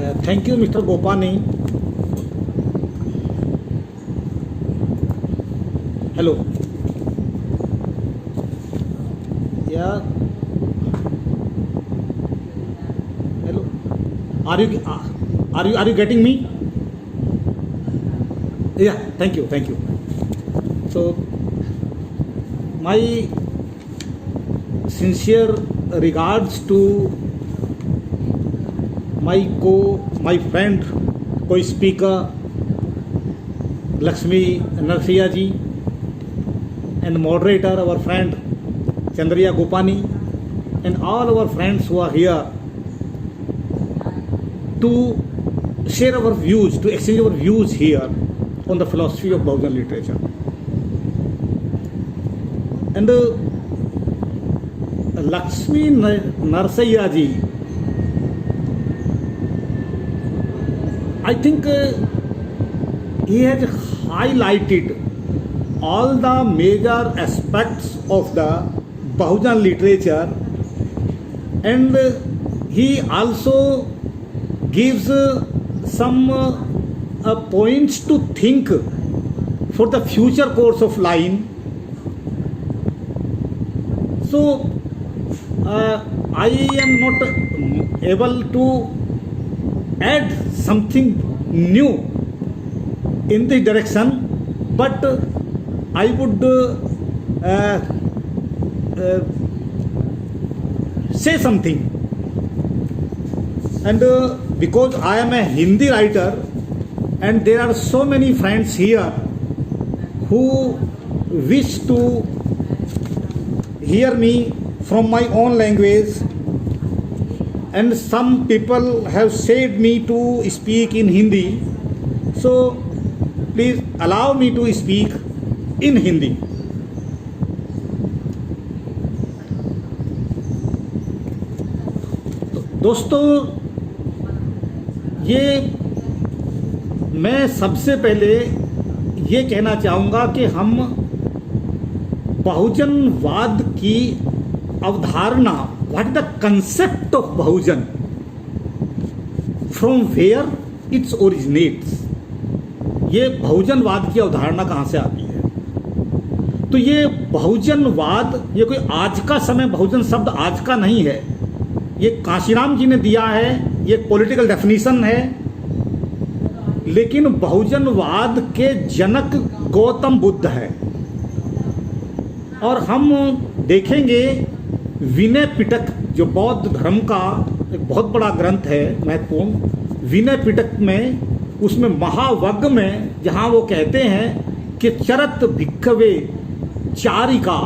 Thank you, Mr. Gopani. Hello. Yeah. Hello. Are you getting me? Yeah. Thank you. So, my sincere regards to my friend, co-speaker Lakshmi Narsiya ji, and moderator our friend Chandriya Gopani, and all our friends who are here to share our views, to exchange our views here on the philosophy of Bahujan literature. And Lakshmi Narsiya ji, I think he has highlighted all the major aspects of the Bahujan literature, and he also gives some points to think for the future course of line. So I am not able to add something new in this direction, but I would say something. And because I am a Hindi writer and there are so many friends here who wish to hear me from my own language, and some people have said me to speak in Hindi, so please allow me to speak in Hindi. दोस्तों, ये मैं सबसे पहले ये कहना चाहूँगा कि हम बहुजनवाद की अवधारणा, what is the concept of Bahujan, from where it's originates, ये बहुजनवाद की अवधारणा कहाँ से आती है। तो ये बहुजनवाद, ये कोई आज का समय, बहुजन शब्द आज का नहीं है, ये कांशीराम जी ने दिया है, ये पॉलिटिकल डेफिनेशन है, लेकिन बहुजनवाद के जनक गौतम बुद्ध है। और हम देखेंगे विनय पिटक, जो बौद्ध धर्म का एक बहुत बड़ा ग्रंथ है, महत्वपूर्ण, विनय पिटक में, उसमें महावग्ग में, जहाँ वो कहते हैं कि चरत भिक्खवे चारिका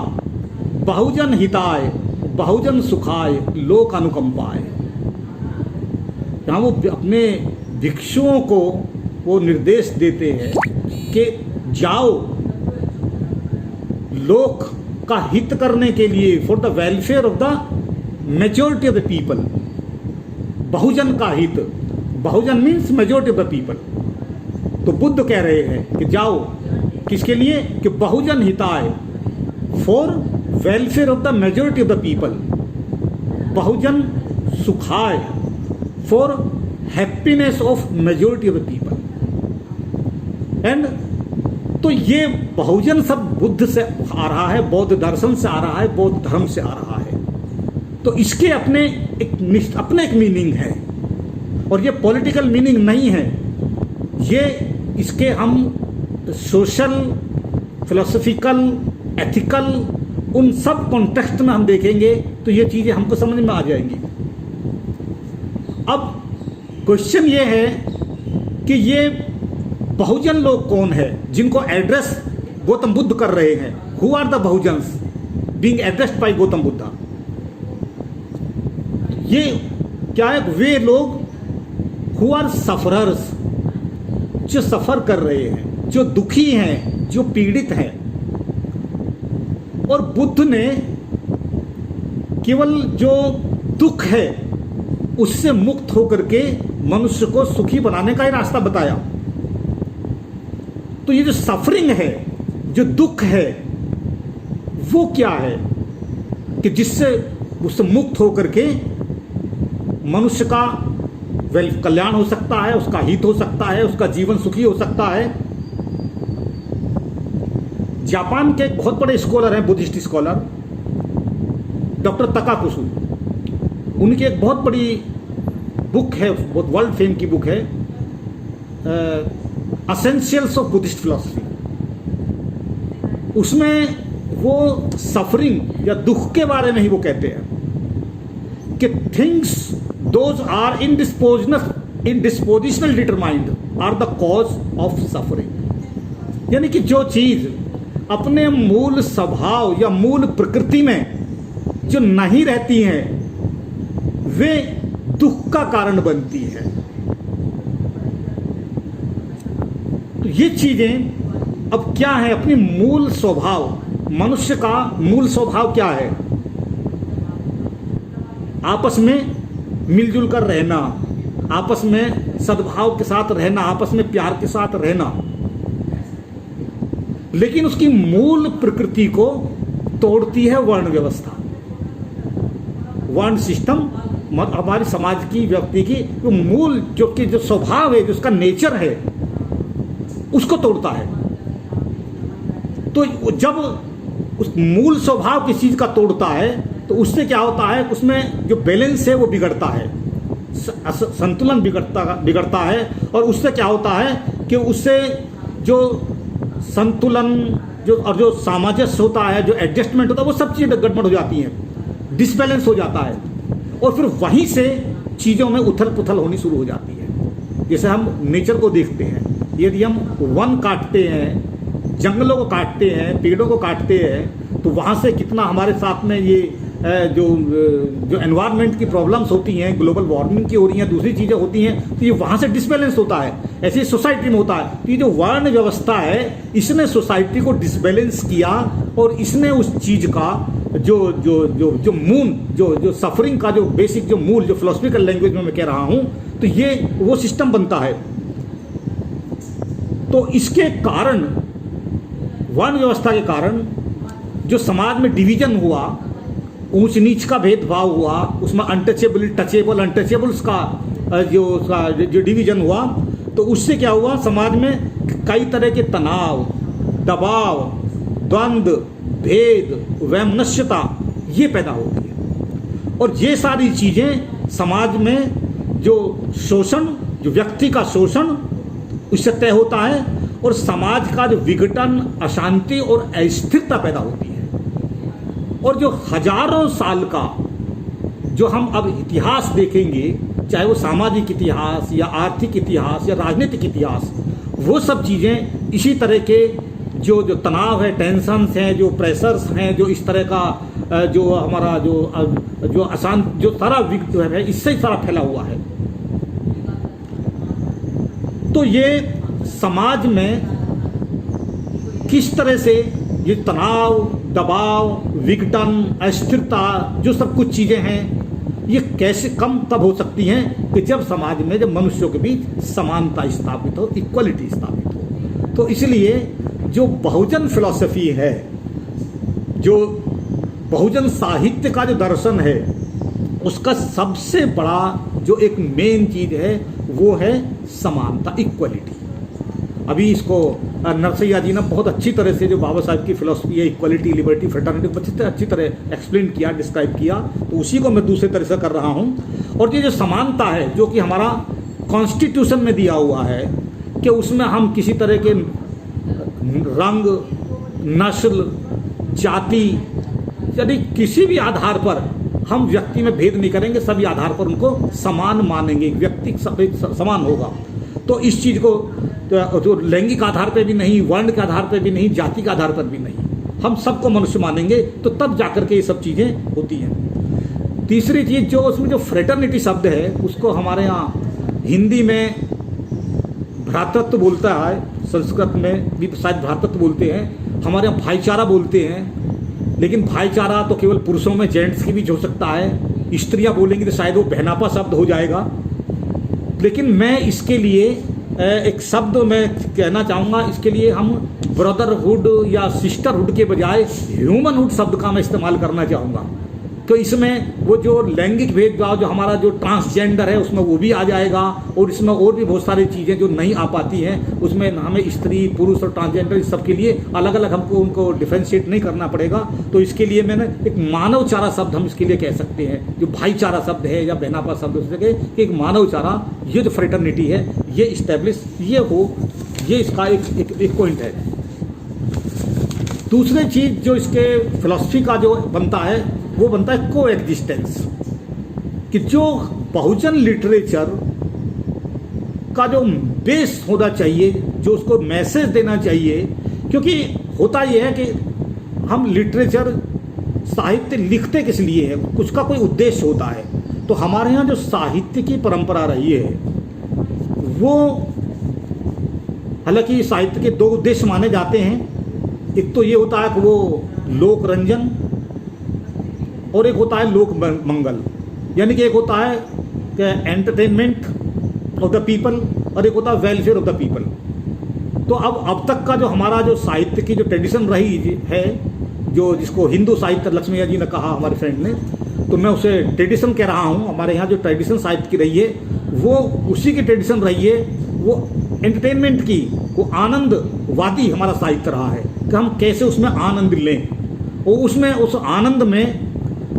बहुजन हिताय बहुजन सुखाय लोक अनुकंपाय, जहाँ वो अपने भिक्षुओं को वो निर्देश देते हैं कि जाओ लोक का हित करने के लिए, for the welfare of the majority of the people, बहुजन का हित, बहुजन means majority of the people. तो बुद्ध कह रहे हैं कि जाओ किसके लिए, कि बहुजन हिताय, for welfare of the majority of the people, बहुजन सुखाय, for happiness of majority of the people. And तो ये बहुजन सब बुद्ध से आ रहा है, बौद्ध दर्शन से आ रहा है, बौद्ध धर्म से आ रहा है। तो इसके अपने एक मीनिंग है, और ये पॉलिटिकल मीनिंग नहीं है, ये इसके हम सोशल, फिलोसफिकल, एथिकल, उन सब कॉन्टेक्स्ट में हम देखेंगे तो ये चीज़ें हमको समझ में आ जाएंगी। अब क्वेश्चन ये है कि ये बहुजन लोग कौन है जिनको एड्रेस गौतम बुद्ध कर रहे हैं। Who are the Bahujans being addressed by Gautam Buddha. ये क्या है, वे लोग हु आर सफरर्स, जो सफर कर रहे हैं, जो दुखी हैं, जो पीड़ित हैं। और बुद्ध ने केवल जो दुख है उससे मुक्त होकर के मनुष्य को सुखी बनाने का ही रास्ता बताया। तो ये जो सफरिंग है, जो दुख है, वो क्या है कि जिससे उससे मुक्त होकर के मनुष्य का कल्याण हो सकता है, उसका हित हो सकता है, उसका जीवन सुखी हो सकता है। जापान के एक बहुत बड़े स्कॉलर हैं, बुद्धिस्ट स्कॉलर, डॉक्टर तकाकुसु। उनकी एक बहुत बड़ी बुक है, बहुत वर्ल्ड फेम की बुक है, एसेंशियल्स ऑफ बुद्धिस्ट फिलॉसफी। उसमें वो सफरिंग या दुख के बारे में ही वो कहते हैं कि things those are indispositional determined are the cause of suffering. यानी कि जो चीज अपने मूल स्वभाव या मूल प्रकृति में जो नहीं रहती हैं वे दुख का कारण बनती है। तो ये चीजें अब क्या है, अपनी मूल स्वभाव, मनुष्य का मूल स्वभाव क्या है? आपस में मिलजुल कर रहना, आपस में सद्भाव के साथ रहना, आपस में प्यार के साथ रहना। लेकिन उसकी मूल प्रकृति को तोड़ती है वर्ण व्यवस्था, वर्ण सिस्टम। हमारी समाज की, व्यक्ति की जो मूल जो स्वभाव है, जो उसका नेचर है, उसको तोड़ता है। तो जब उस मूल स्वभाव किसी चीज का तोड़ता है तो उससे क्या होता है, उसमें जो बैलेंस है वो बिगड़ता है, संतुलन बिगड़ता है। और उससे क्या होता है कि उससे जो संतुलन जो सामंजस्य होता है, जो एडजस्टमेंट होता है, वो सब चीज़ें गड़बड़ हो जाती हैं, डिसबैलेंस हो जाता है। और फिर वहीं से चीज़ों में उथल पुथल होनी शुरू हो जाती है। जैसे हम नेचर को देखते हैं, यदि हम वन काटते हैं, जंगलों को काटते हैं, पेड़ों को काटते हैं, तो वहाँ से कितना हमारे साथ में ये जो एनवायरनमेंट की प्रॉब्लम्स होती हैं, ग्लोबल वार्मिंग की हो रही हैं, दूसरी चीज़ें होती हैं, तो ये वहाँ से डिसबैलेंस होता है। ऐसे ही सोसाइटी में होता है। तो ये जो वर्ण व्यवस्था है, इसने सोसाइटी को डिसबैलेंस किया और इसने उस चीज़ का जो सफरिंग का जो बेसिक जो मूल, जो फिलोसफिकल लैंग्वेज में मैं कह रहा हूँ, तो ये वो सिस्टम बनता है। तो इसके कारण, वर्ण व्यवस्था के कारण जो समाज में डिवीजन हुआ, ऊंच नीच का भेदभाव हुआ, उसमें अनटचेबल्स का जो डिवीजन हुआ, तो उससे क्या हुआ, समाज में कई तरह के तनाव, दबाव, द्वंद्व, भेद, वैमनस्यता ये पैदा होती है। और ये सारी चीज़ें समाज में जो शोषण, जो व्यक्ति का शोषण, उससे तय होता है और समाज का जो विघटन, अशांति और अस्थिरता पैदा होती है। और जो हजारों साल का जो हम अब इतिहास देखेंगे, चाहे वो सामाजिक इतिहास या आर्थिक इतिहास या राजनीतिक इतिहास, वो सब चीज़ें इसी तरह के जो तनाव है, टेंशन्स हैं, जो प्रेशर्स हैं, जो इस तरह का जो हमारा जो अशांत, जो सारा है, इससे सारा फैला हुआ है। तो ये समाज में किस तरह से ये तनाव, दबाव, विघटन, अस्थिरता, जो सब कुछ चीज़ें हैं, ये कैसे कम तब हो सकती हैं कि जब समाज में, जब मनुष्यों के बीच समानता स्थापित हो, इक्वलिटी स्थापित हो। तो इसलिए जो बहुजन फिलॉसफी है, जो बहुजन साहित्य का जो दर्शन है, उसका सबसे बड़ा जो एक मेन चीज़ है वो है समानता, इक्वलिटी। अभी इसको नरसैया जी ने बहुत अच्छी तरह से, जो बाबा साहब की फिलॉसफी है, इक्वलिटी, लिबर्टी, फ्रेटर्निटी, अच्छी तरह एक्सप्लेन किया, डिस्क्राइब किया, तो उसी को मैं दूसरे तरह से कर रहा हूँ। और ये जो समानता है, जो कि हमारा कॉन्स्टिट्यूशन में दिया हुआ है कि उसमें हम किसी तरह के रंग, नस्ल, जाति, यदि किसी भी आधार पर हम व्यक्ति में भेद नहीं करेंगे, सभी आधार पर उनको समान मानेंगे, व्यक्ति समान होगा। तो इस चीज़ को जो लैंगिक आधार पर भी नहीं, वर्ण के आधार पर भी नहीं, जाति के आधार पर भी नहीं, हम सबको मनुष्य मानेंगे, तो तब जाकर के ये सब चीज़ें होती हैं। तीसरी चीज़, जो उसमें जो फ्रेटर्निटी शब्द है, उसको हमारे यहाँ हिंदी में भ्रातृत्व बोलता है, संस्कृत में भी शायद भ्रातृत्व बोलते हैं, हमारे यहाँ भाईचारा बोलते हैं। लेकिन भाईचारा तो केवल पुरुषों में, जेंट्स की भी हो सकता है, स्त्रियाँ बोलेंगी तो शायद वो बहनापा शब्द हो जाएगा। लेकिन मैं इसके लिए एक शब्द मैं कहना चाहूँगा, इसके लिए हम ब्रदरहुड या सिस्टरहुड के बजाय ह्यूमनहुड शब्द का मैं इस्तेमाल करना चाहूँगा तो इसमें वो जो लैंगिक भेदभाव, जो हमारा जो ट्रांसजेंडर है, उसमें वो भी आ जाएगा, और इसमें और भी बहुत सारी चीज़ें जो नहीं आ पाती हैं, उसमें हमें स्त्री, पुरुष और ट्रांसजेंडर इस सब के लिए अलग अलग हमको उनको डिफ्रेंशिएट नहीं करना पड़ेगा। तो इसके लिए मैंने एक मानव चारा शब्द हम इसके लिए कह सकते हैं, जो भाईचारा शब्द है या बहनापा शब्द उससे कि एक मानव चारा, ये जो फ्रेटर्निटी है ये इस्टेब्लिश ये इसका एक पॉइंट है। दूसरी चीज़ जो इसके फिलॉसफी का जो बनता है वो बनता है को एग्जिस्टेंस, कि जो बहुजन लिटरेचर का जो बेस होना चाहिए, जो उसको मैसेज देना चाहिए, क्योंकि होता ये है कि हम लिटरेचर साहित्य लिखते किस लिए है, कुछ का कोई उद्देश्य होता है। तो हमारे यहाँ जो साहित्य की परंपरा रही है वो, हालांकि साहित्य के दो उद्देश्य माने जाते हैं, एक तो ये होता है कि वो लोक रंजन, और एक होता है लोक मंगल, यानी कि एक होता है कि एंटरटेनमेंट ऑफ द पीपल, और एक होता है वेलफेयर ऑफ द पीपल। तो अब तक का जो हमारा जो साहित्य की जो ट्रेडिशन रही है, जो जिसको हिंदू साहित्य लक्ष्मीया जी ने कहा हमारे फ्रेंड ने, तो मैं उसे ट्रेडिशन कह रहा हूँ। हमारे यहाँ जो ट्रेडिशन साहित्य की रही है वो उसी की ट्रेडिशन रही है, वो एंटरटेनमेंट की, वो आनंदवादी हमारा साहित्य रहा है कि हम कैसे उसमें आनंद लें, और उसमें उस आनंद में,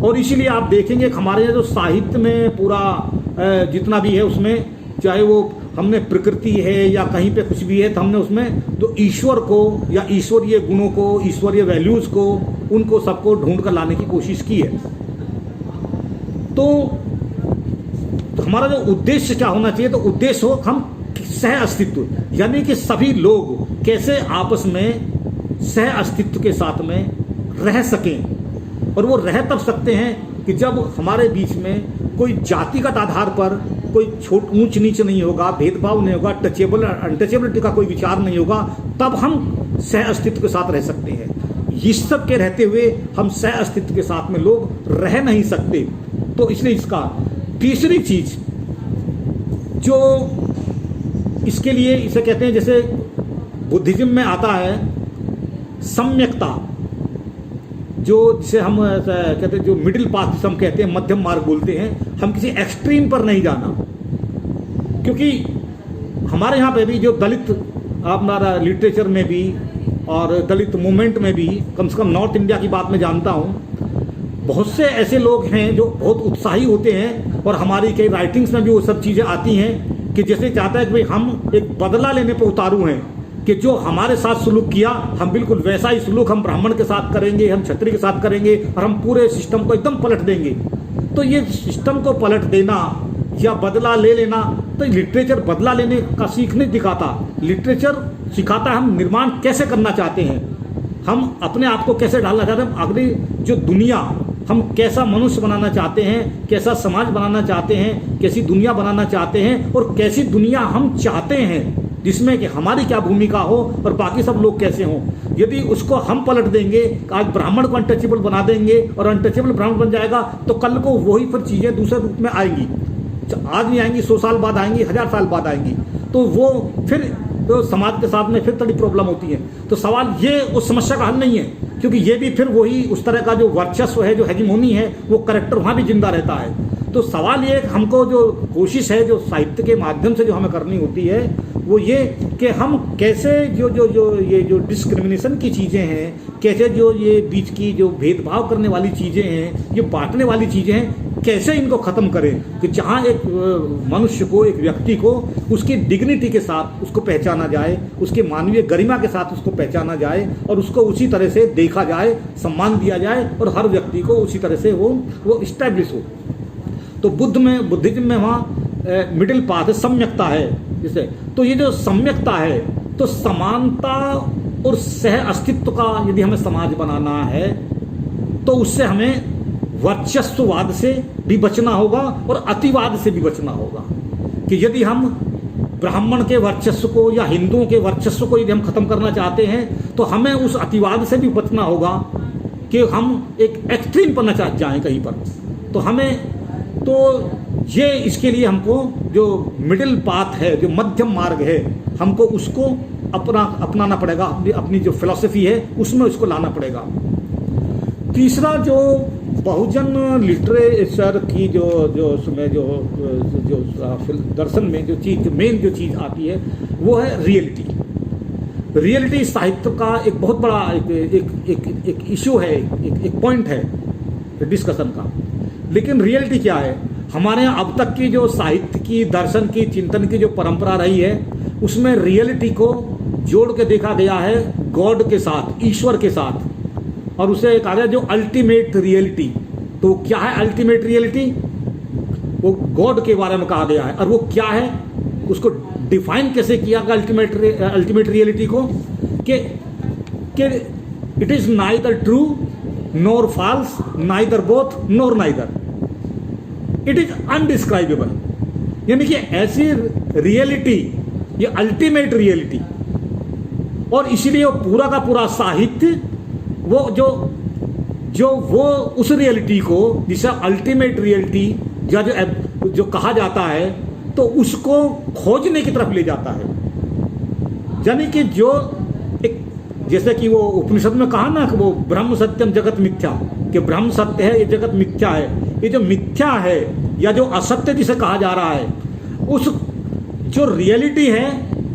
और इसीलिए आप देखेंगे कि हमारे यहाँ जो साहित्य में पूरा जितना भी है उसमें, चाहे वो हमने प्रकृति है या कहीं पे कुछ भी है, तो हमने उसमें तो ईश्वर को या ईश्वरीय गुणों को, ईश्वरीय वैल्यूज़ को, उनको सबको ढूंढ कर लाने की कोशिश की है। तो हमारा जो उद्देश्य क्या होना चाहिए, तो उद्देश्य हो हम सह अस्तित्व, यानी कि सभी लोग कैसे आपस में सह अस्तित्व के साथ में रह सकें। और वो रह तब सकते हैं कि जब हमारे बीच में कोई जातिगत आधार पर कोई ऊंच नीच नहीं होगा, भेदभाव नहीं होगा, टचेबल अनटचेबिलिटी का कोई विचार नहीं होगा, तब हम सह अस्तित्व के साथ रह सकते हैं। इस सब के रहते हुए हम सह अस्तित्व के साथ में लोग रह नहीं सकते। तो इसलिए इसका तीसरी चीज जो इसके लिए इसे कहते हैं, जैसे बुद्धिज्म में आता है सम्यकता, जो जिसे हम कहते हैं जो मिडिल पाथ जिसे हम कहते हैं, मध्यम मार्ग बोलते हैं, हम किसी एक्सट्रीम पर नहीं जाना। क्योंकि हमारे यहाँ पे भी जो दलित हमारा लिटरेचर में भी और दलित मूवमेंट में भी, कम से कम नॉर्थ इंडिया की बात मैं जानता हूँ, बहुत से ऐसे लोग हैं जो बहुत उत्साही होते हैं, और हमारी कई राइटिंग्स में भी वो सब चीज़ें आती हैं कि जैसे चाहता है कि भाई हम एक बदला लेने पर उतारू हैं, कि जो हमारे साथ सुलूक किया हम बिल्कुल वैसा ही सुलूक हम ब्राह्मण के साथ करेंगे, हम क्षत्रिय के साथ करेंगे, और हम पूरे सिस्टम को एकदम पलट देंगे। तो ये सिस्टम को पलट देना या बदला ले लेना, तो लिटरेचर बदला लेने का सीख नहीं दिखाता। लिटरेचर सिखाता है हम निर्माण कैसे करना चाहते हैं, हम अपने आप को कैसे ढालना चाहते हैं, हम अगली जो दुनिया, हम कैसा मनुष्य बनाना चाहते हैं, कैसा समाज बनाना चाहते हैं, कैसी दुनिया बनाना चाहते हैं, और कैसी दुनिया हम चाहते हैं जिसमें कि हमारी क्या भूमिका हो और बाकी सब लोग कैसे हों। यदि उसको हम पलट देंगे, आज ब्राह्मण को अनटचेबल बना देंगे और अनटचेबल ब्राह्मण बन जाएगा, तो कल को वही फिर चीज़ें दूसरे रूप में आएंगी। आज नहीं आएंगी, 100 साल बाद आएंगी, 1000 साल बाद आएंगी, तो वो फिर तो समाज के साथ में फिर थोड़ी प्रॉब्लम होती है। तो सवाल ये उस समस्या का हल नहीं है, क्योंकि ये भी फिर वही उस तरह का जो वर्चस्व है, जो हेजिमोनी है, वो करेक्टर वहाँ भी जिंदा रहता है। तो सवाल ये हमको जो कोशिश है जो साहित्य के माध्यम से जो हमें करनी होती है वो ये कि हम कैसे जो डिस्क्रिमिनेशन की चीज़ें हैं, कैसे जो ये बीच की जो भेदभाव करने वाली चीज़ें हैं, ये बांटने वाली चीज़ें हैं, कैसे इनको ख़त्म करें कि जहाँ एक मनुष्य को, एक व्यक्ति को उसकी डिग्निटी के साथ उसको पहचाना जाए, उसके मानवीय गरिमा के साथ उसको पहचाना जाए, और उसको उसी तरह से देखा जाए, सम्मान दिया जाए, और हर व्यक्ति को उसी तरह से वो इस्टेब्लिश हो। तो बुद्धिज्म में वहाँ मिडिल पाथ है, सम्यकता है जिसे। तो ये जो सम्यकता है, तो समानता और सह अस्तित्व का यदि हमें समाज बनाना है, तो उससे हमें वर्चस्ववाद से भी बचना होगा और अतिवाद से भी बचना होगा। कि यदि हम ब्राह्मण के वर्चस्व को या हिंदुओं के वर्चस्व को यदि हम खत्म करना चाहते हैं, तो हमें उस अतिवाद से भी बचना होगा कि हम एक एक्सट्रीम पर न जाएं कहीं पर। तो हमें तो ये इसके लिए हमको जो मिडिल पाथ है, जो मध्यम मार्ग है, हमको उसको अपनाना पड़ेगा, अपनी जो फिलॉसफी है उसमें उसको लाना पड़ेगा। तीसरा जो बहुजन लिटरेचर की जो जो उसमें जो जो दर्शन में जो चीज़ मेन जो चीज़ आती है वो है रियलिटी। रियलिटी साहित्य का एक बहुत बड़ा एक इशू है, एक पॉइंट है डिस्कशन का। लेकिन रियलिटी क्या है? हमारे यहाँ अब तक की जो साहित्य की, दर्शन की, चिंतन की जो परंपरा रही है उसमें रियलिटी को जोड़ के देखा गया है गॉड के साथ, ईश्वर के साथ, और उसे कहा गया जो अल्टीमेट रियलिटी। तो क्या है अल्टीमेट रियलिटी? वो गॉड के बारे में कहा गया है। और वो क्या है उसको डिफाइन कैसे किया गया अल्टीमेट रियलिटी को? कि it is neither true nor false, neither both nor neither, it is undescribable. यानी कि ऐसी रियलिटी, ये अल्टीमेट रियलिटी, और इसीलिए वो पूरा का पूरा साहित्य वो जो वो उस रियलिटी को जिसे अल्टीमेट रियलिटी जो कहा जाता है तो उसको खोजने की तरफ ले जाता है। यानी कि जो एक, जैसे कि वो उपनिषद में कहा ना कि वो ब्रह्म सत्यम जगत मिथ्या, कि ब्रह्म सत्य है, ये जगत मिथ्या है। ये जो मिथ्या है या जो असत्य जिसे कहा जा रहा है, उस जो रियलिटी है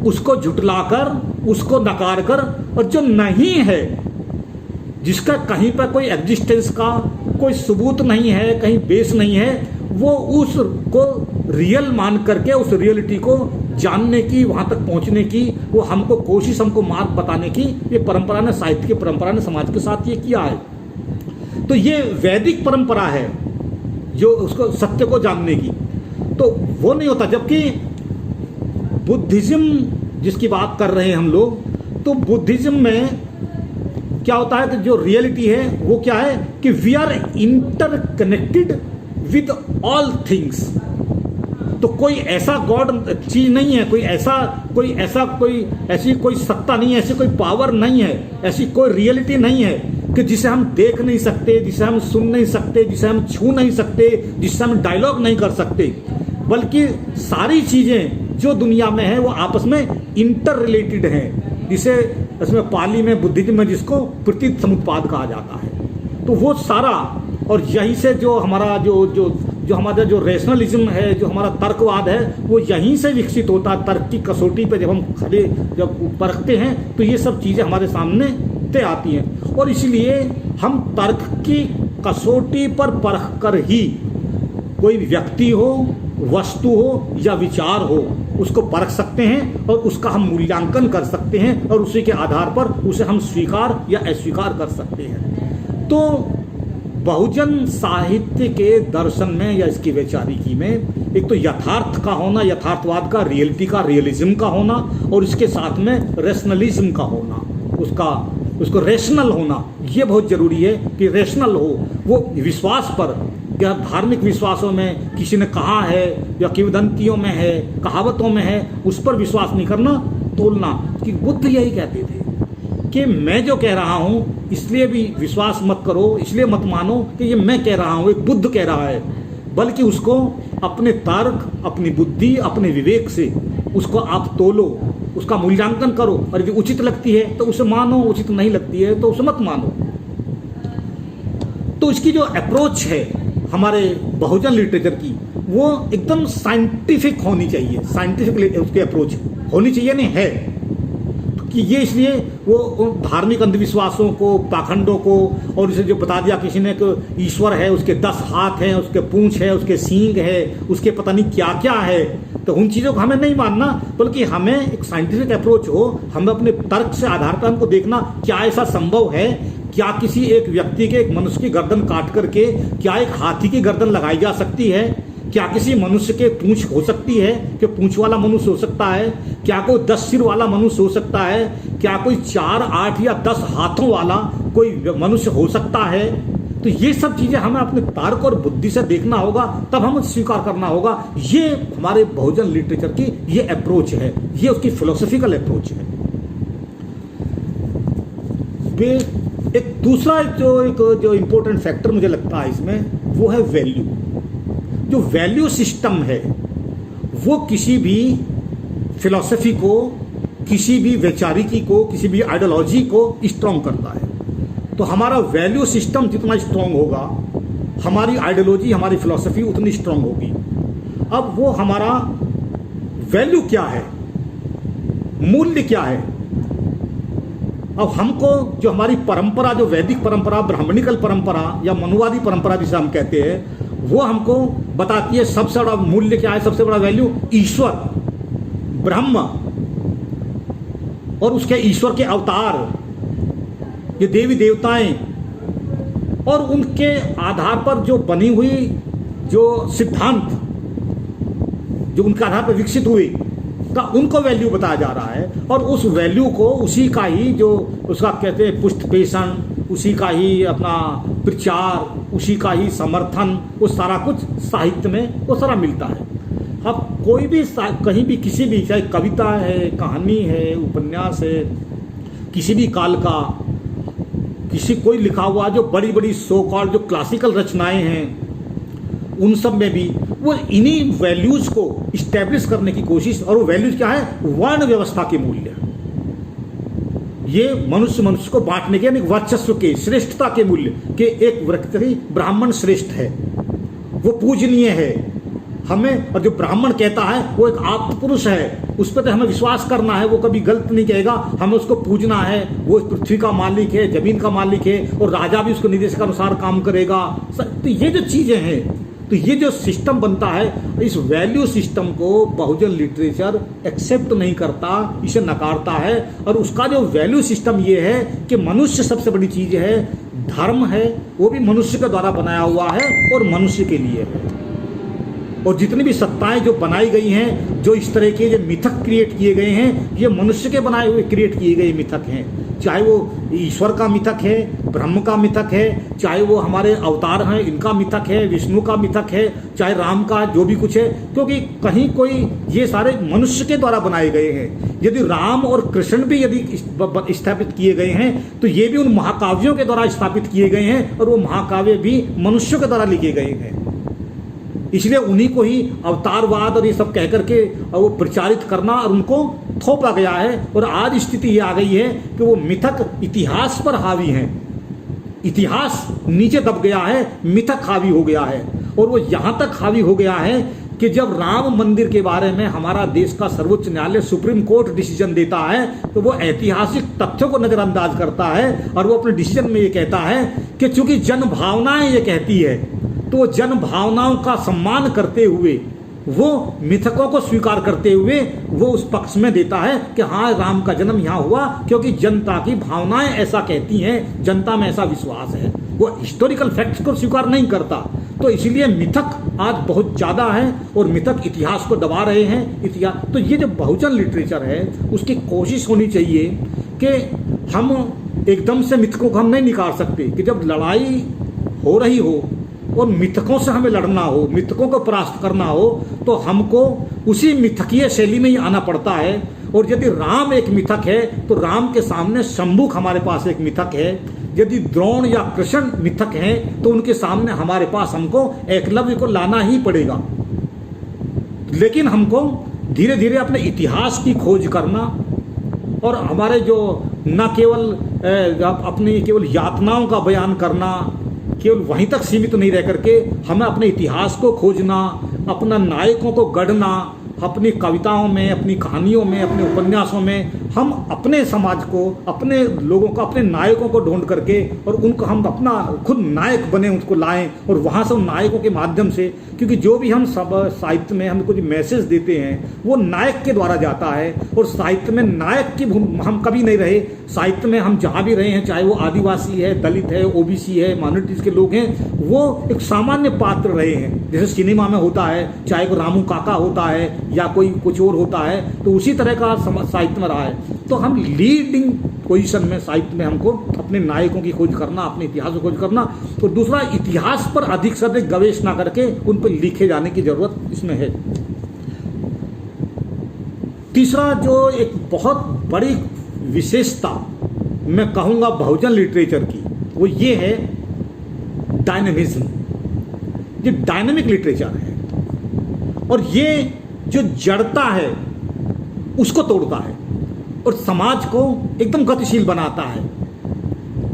उसको झुटलाकर, उसको नकार कर, और जो नहीं है, जिसका कहीं पर कोई एग्जिस्टेंस का कोई सबूत नहीं है, कहीं बेस नहीं है, वो उसको रियल मान करके उस रियलिटी को जानने की, वहां तक पहुंचने की वो हमको कोशिश, हमको मार्ग बताने की ये परंपरा ने, साहित्य की परंपरा ने समाज के साथ ये किया है। तो ये वैदिक परंपरा है जो उसको सत्य को जानने की। तो वो नहीं होता। जबकि बुद्धिज्म जिसकी बात कर रहे हैं हम लोग, तो बुद्धिज्म में क्या होता है कि जो रियलिटी है वो क्या है कि we are interconnected with all things. तो कोई ऐसा गॉड चीज नहीं है, कोई ऐसी कोई सत्ता नहीं है, ऐसी कोई पावर नहीं है, ऐसी कोई रियलिटी नहीं है कि जिसे हम देख नहीं सकते, जिसे हम सुन नहीं सकते, जिसे हम छू नहीं सकते, जिससे हम डायलॉग नहीं कर सकते, बल्कि सारी चीजें जो दुनिया में है वो आपस में इंटर रिलेटेड हैं, जिसे इसमें पाली में, बुद्धिज्म में जिसको प्रतीत समुत्पाद कहा जाता है। तो वो सारा, और यहीं से जो हमारा जो हमारा जो रेशनलिज्म है, जो हमारा तर्कवाद है, वो यहीं से विकसित होता है। तर्क की कसौटी पे जब हम खड़े जब परखते हैं तो ये सब चीज़ें हमारे सामने ते आती हैं। और इसलिए हम तर्क की कसौटी पर परख कर ही कोई व्यक्ति हो, वस्तु हो या विचार हो, उसको परख सकते हैं और उसका हम मूल्यांकन कर सकते हैं, और उसी के आधार पर उसे हम स्वीकार या अस्वीकार कर सकते हैं। तो बहुजन साहित्य के दर्शन में या इसकी वैचारिकी में एक तो यथार्थ का होना, यथार्थवाद का, रियलिटी का, रियलिज्म का होना, और इसके साथ में रेशनलिज्म का होना, उसको रेशनल होना, ये बहुत जरूरी है कि रेशनल हो। वो विश्वास पर, या धार्मिक विश्वासों में किसी ने कहा है या किंवदंतियों में है, कहावतों में है, उस पर विश्वास नहीं करना, तोलना। कि बुद्ध यही कहते थे कि मैं जो कह रहा हूं इसलिए भी विश्वास मत करो, इसलिए मत मानो कि ये मैं कह रहा हूं, एक बुद्ध कह रहा है, बल्कि उसको अपने तर्क, अपनी बुद्धि, अपने विवेक से उसको आप तोलो, उसका मूल्यांकन करो, और यदि उचित लगती है तो उसे मानो, उचित नहीं लगती है तो उसे मत मानो। तो इसकी जो अप्रोच है हमारे बहुजन लिटरेचर की, वो एकदम साइंटिफिक होनी चाहिए, साइंटिफिक उसकी अप्रोच होनी चाहिए, नहीं है कि ये इसलिए वो धार्मिक अंधविश्वासों को, पाखंडों को, और इसे जो बता दिया किसी ने कि ईश्वर है, उसके 10 हाथ हैं, उसके पूंछ है, उसके सींग है, उसके पता नहीं क्या क्या है, तो उन चीज़ों को हमें नहीं मानना, बल्कि हमें एक साइंटिफिक अप्रोच हो। हमें अपने तर्क से आधार पर हमको देखना क्या ऐसा संभव है, क्या किसी एक व्यक्ति के, एक मनुष्य की गर्दन काट करके क्या एक हाथी की गर्दन लगाई जा सकती है, क्या किसी मनुष्य के पूंछ हो सकती है कि पूंछ वाला मनुष्य हो सकता है, क्या कोई 10 सिर वाला मनुष्य हो सकता है, क्या कोई 4, 8 या 10 हाथों वाला कोई मनुष्य हो सकता है। तो ये सब चीजें हमें अपने तर्क और बुद्धि से देखना होगा, तब हमें स्वीकार करना होगा। ये हमारे बहुजन लिटरेचर की ये अप्रोच है, ये उसकी फिलोसफिकल अप्रोच है। एक दूसरा जो इंपॉर्टेंट फैक्टर मुझे लगता है इसमें, वो है वैल्यू। जो वैल्यू सिस्टम है वो किसी भी फिलॉसफी को, किसी भी वैचारिकी को, किसी भी आइडियोलॉजी को स्ट्रॉन्ग करता है। तो हमारा वैल्यू सिस्टम जितना स्ट्रॉन्ग होगा हमारी आइडियोलॉजी, हमारी फिलॉसफी उतनी स्ट्रांग होगी। अब वो हमारा वैल्यू क्या है, मूल्य क्या है। अब हमको जो हमारी परंपरा, जो वैदिक परंपरा, ब्राह्मणिकल परंपरा या मनुवादी परंपरा जिसे हम कहते हैं, वो हमको बताती है सबसे बड़ा मूल्य क्या है, सबसे बड़ा वैल्यू ईश्वर, ब्रह्म और उसके ईश्वर के अवतार, ये देवी देवताएं और उनके आधार पर जो बनी हुई जो सिद्धांत जो उनके आधार पर विकसित हुए का उनको वैल्यू बताया जा रहा है। और उस वैल्यू को, उसी का ही जो उसका कहते हैं पुष्टपेषण, उसी का ही अपना प्रचार, उसी का ही समर्थन, वो सारा कुछ साहित्य में वो सारा मिलता है। अब कोई भी कहीं भी किसी भी, चाहे कविता है, कहानी है, उपन्यास है, किसी भी काल का किसी कोई लिखा हुआ जो बड़ी बड़ी सो कॉल्ड जो क्लासिकल रचनाएं हैं, उन सब में भी वो इन्हीं वैल्यूज को इस्टेब्लिश करने की कोशिश। और वो वैल्यूज क्या है, वर्ण व्यवस्था के मूल्य, ये मनुष्य को बांटने के यानी वर्चस्व के, श्रेष्ठता के मूल्य के। एक व्यक्ति ब्राह्मण श्रेष्ठ है, वो पूजनीय है हमें, और जो ब्राह्मण कहता है वो एक आप्त पुरुष है, उस पर तो हमें विश्वास करना है, वो कभी गलत नहीं कहेगा, हमें उसको पूजना है, वो पृथ्वी का मालिक है, जमीन का मालिक है, और राजा भी उसके निर्देश के अनुसार काम करेगा। तो ये जो चीजें हैं, तो ये जो सिस्टम बनता है, इस वैल्यू सिस्टम को बहुजन लिटरेचर एक्सेप्ट नहीं करता, इसे नकारता है। और उसका जो वैल्यू सिस्टम ये है कि मनुष्य सबसे बड़ी चीज है, धर्म है वो भी मनुष्य के द्वारा बनाया हुआ है और मनुष्य के लिए है। और जितनी भी सत्ताएं जो बनाई गई हैं, जो इस तरह के जो मिथक क्रिएट किए गए हैं, ये मनुष्य के बनाए हुए क्रिएट किए गए मिथक हैं। चाहे वो ईश्वर का मिथक है, ब्रह्म का मिथक है, चाहे वो हमारे अवतार हैं इनका मिथक है, विष्णु का मिथक है, चाहे राम का, जो भी कुछ है, क्योंकि कहीं कोई ये सारे मनुष्य के द्वारा बनाए गए हैं। यदि राम और कृष्ण भी यदि स्थापित किए गए हैं, तो ये भी उन महाकाव्यों के द्वारा स्थापित किए गए हैं, और वो महाकाव्य भी मनुष्यों के द्वारा लिखे गए हैं। इसलिए उन्हीं को ही अवतारवाद और ये सब कह करके वो प्रचारित करना और उनको थोपा गया है। और आज स्थिति ये आ गई है कि वो मिथक इतिहास पर हावी हैं, इतिहास नीचे दब गया है, मिथक हावी हो गया है। और वो यहाँ तक हावी हो गया है कि जब राम मंदिर के बारे में हमारा देश का सर्वोच्च न्यायालय सुप्रीम कोर्ट डिसीजन देता है, तो वो ऐतिहासिक तथ्यों को नजरअंदाज करता है, और वो अपने डिसीजन में ये कहता है कि चूंकि जन भावनाएं ये कहती है, तो जन भावनाओं का सम्मान करते हुए, वो मिथकों को स्वीकार करते हुए वो उस पक्ष में देता है कि हाँ, राम का जन्म यहाँ हुआ क्योंकि जनता की भावनाएं ऐसा कहती हैं, जनता में ऐसा विश्वास है। वो हिस्टोरिकल फैक्ट्स को स्वीकार नहीं करता। तो इसलिए मिथक आज बहुत ज़्यादा है और मिथक इतिहास को दबा रहे हैं। इतिहास तो ये जो बहुजन लिटरेचर है, उसकी कोशिश होनी चाहिए कि हम एकदम से मिथकों को हम नहीं निकाल सकते, कि जब लड़ाई हो रही हो और मिथकों से हमें लड़ना हो, मिथकों को परास्त करना हो, तो हमको उसी मिथकीय शैली में ही आना पड़ता है। और यदि राम एक मिथक है, तो राम के सामने शंभुक हमारे पास एक मिथक है। यदि द्रोण या कृष्ण मिथक हैं, तो उनके सामने हमारे पास हमको एकलव्य को लाना ही पड़ेगा। लेकिन हमको धीरे धीरे अपने इतिहास की खोज करना, और हमारे जो न केवल अपनी केवल यातनाओं का बयान करना, केवल वहीं तक सीमित नहीं रह करके हमें अपने इतिहास को खोजना, अपना नायकों को गढ़ना, अपनी कविताओं में, अपनी कहानियों में, अपने उपन्यासों में हम अपने समाज को, अपने लोगों को, अपने नायकों को ढूंढ करके और उनको हम अपना खुद नायक बने, उसको लाएं। और वहाँ से उन नायकों के माध्यम से, क्योंकि जो भी हम सब साहित्य में हम कुछ मैसेज देते हैं वो नायक के द्वारा जाता है। और साहित्य में नायक की हम कभी नहीं रहे। साहित्य में हम जहाँ भी रहे हैं, चाहे वो आदिवासी है, दलित है, ओबीसी है, माइनॉरिटीज के लोग हैं, वो एक सामान्य पात्र रहे हैं। जैसे सिनेमा में होता है, चाहे वो रामू काका होता है या कोई कुछ और होता है, तो उसी तरह का साहित्य में रहा है। तो हम लीडिंग पोजीशन में साहित्य में हमको अपने नायकों की खोज करना, अपने इतिहास की खोज करना। तो दूसरा, इतिहास पर अधिक से अधिक गवेश ना करके उन पर लिखे जाने की जरूरत इसमें है। तीसरा, जो एक बहुत बड़ी विशेषता मैं कहूँगा बहुजन लिटरेचर की, वो ये है डायनेमिज्म। ये डायनेमिक लिटरेचर है, और ये जो जड़ता है उसको तोड़ता है और समाज को एकदम गतिशील बनाता है।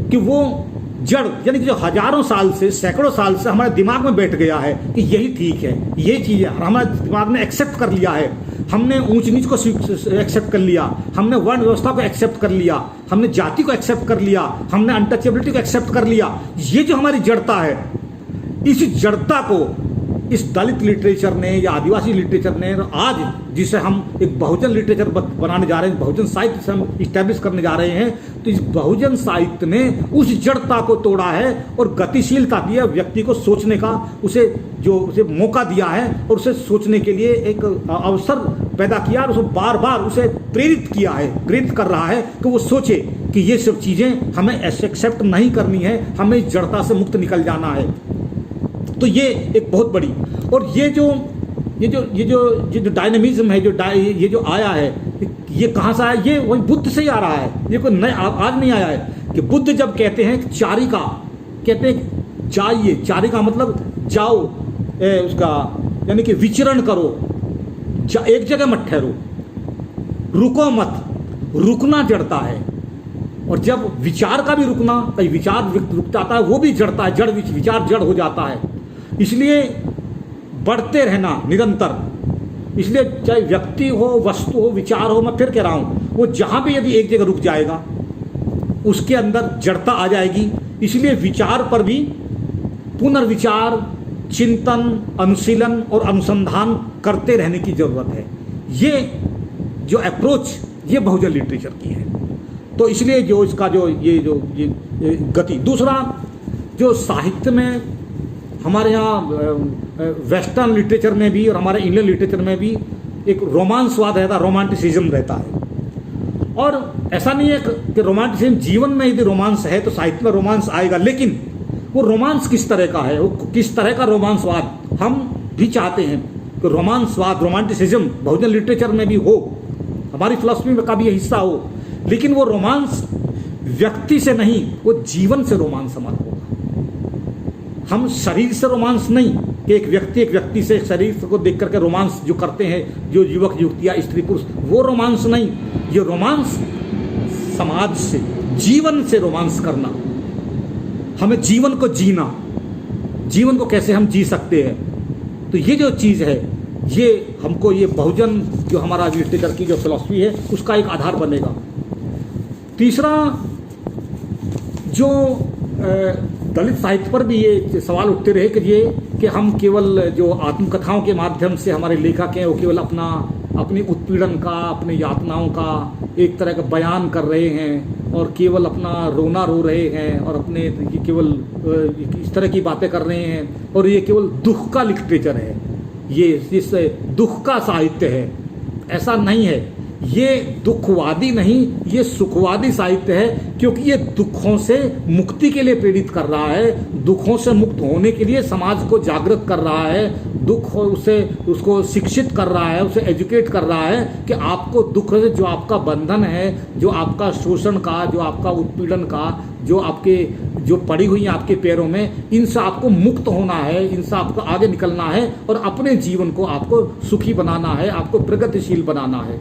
कि वो जड़, यानी कि जो हजारों साल से, सैकड़ों साल से हमारे दिमाग में बैठ गया है कि यही ठीक है, ये चीज़ है, हमारे दिमाग ने एक्सेप्ट कर लिया है। हमने ऊंच नीच को एक्सेप्ट कर लिया, हमने वर्ण व्यवस्था को एक्सेप्ट कर लिया, हमने जाति को एक्सेप्ट कर लिया, हमने अनटचेबिलिटी को एक्सेप्ट कर लिया। ये जो हमारी जड़ता है, इस जड़ता को इस दलित लिटरेचर ने या आदिवासी लिटरेचर ने आज, जिसे हम एक बहुजन लिटरेचर बनाने जा रहे हैं, बहुजन साहित्य से हम इस्टेब्लिश करने जा रहे हैं, तो इस बहुजन साहित्य ने उस जड़ता को तोड़ा है और गतिशीलता दी है, व्यक्ति को सोचने का उसे मौका दिया है और उसे सोचने के लिए एक अवसर पैदा किया और उसे बार बार उसे प्रेरित किया है, प्रेरित कर रहा है कि वो सोचे कि ये सब चीज़ें हमें एक्सेप्ट नहीं करनी है, हमें इस जड़ता से मुक्त निकल जाना है। तो ये एक बहुत बड़ी, और ये जो डायनेमिज्म है, ये जो आया है, ये कहाँ से आया? ये वही बुद्ध से ही आ रहा है, ये कोई नया आज नहीं आया है। कि बुद्ध जब कहते हैं चारिका, कहते हैं जाइए, चारिका मतलब जाओ, उसका यानी कि विचरण करो, एक जगह मत ठहरो, रुको मत, रुकना जड़ता है। और जब विचार का भी रुकना, कई विचार रुक जाता है, वो भी जड़ता है, विचार जड़ हो जाता है। इसलिए बढ़ते रहना निरंतर, इसलिए चाहे व्यक्ति हो, वस्तु हो, विचार हो, मैं फिर कह रहा हूँ, वो जहाँ भी यदि एक जगह रुक जाएगा उसके अंदर जड़ता आ जाएगी। इसलिए विचार पर भी पुनर्विचार, चिंतन, अनुशीलन और अनुसंधान करते रहने की जरूरत है। ये जो अप्रोच ये बहुजन लिटरेचर की है। तो इसलिए जो इसका ये गति, दूसरा जो साहित्य में हमारे यहाँ वेस्टर्न लिटरेचर में भी और हमारे इंडियन लिटरेचर में भी एक रोमांसवाद रहता है, रोमांटिसिज्म रहता है। और ऐसा नहीं है कि रोमांटिसिज्म जीवन में यदि रोमांस है तो साहित्य में रोमांस आएगा, लेकिन वो रोमांस किस तरह का है, वो किस तरह का रोमांसवाद हम भी चाहते हैं कि रोमांसवाद, रोमांटिसिज्म बहुजन लिटरेचर में भी हो, हमारी फिलॉसफी का भी ये हिस्सा हो। लेकिन वो रोमांस व्यक्ति से नहीं, वो जीवन से रोमांस हमारा होगा। हम शरीर से रोमांस नहीं कि एक व्यक्ति से शरीर को देख करके रोमांस जो करते हैं, जो युवक युवतियाँ, स्त्री पुरुष, वो रोमांस नहीं। ये रोमांस समाज से, जीवन से रोमांस करना, हमें जीवन को जीना, जीवन को कैसे हम जी सकते हैं। तो ये जो चीज़ है, ये हमको, ये बहुजन जो हमारा लिटरेचर की जो फिलॉसफी है उसका एक आधार बनेगा। तीसरा, जो दलित साहित्य पर भी ये सवाल उठते रहे कि हम केवल जो आत्मकथाओं के माध्यम से हमारे लेखक हैं वो केवल अपनी उत्पीड़न का, अपनी यातनाओं का एक तरह का बयान कर रहे हैं और केवल अपना रोना रो रहे हैं और अपने केवल इस तरह की बातें कर रहे हैं और ये केवल दुख का लिटरेचर है, ये इस दुख का साहित्य है। ऐसा नहीं है, ये दुखवादी नहीं, ये सुखवादी साहित्य है, क्योंकि ये दुखों से मुक्ति के लिए प्रेरित कर रहा है, दुखों से मुक्त होने के लिए समाज को जागृत कर रहा है, दुख उसको शिक्षित कर रहा है, उसे एजुकेट कर रहा है कि आपको दुख से जो आपका बंधन है, जो आपका शोषण का, जो आपका उत्पीड़न का, जो पड़ी हुई है आपके पैरों में, इनसे आपको मुक्त होना है, इनसे आपको आगे निकलना है और अपने जीवन को आपको सुखी बनाना है, आपको प्रगतिशील बनाना है।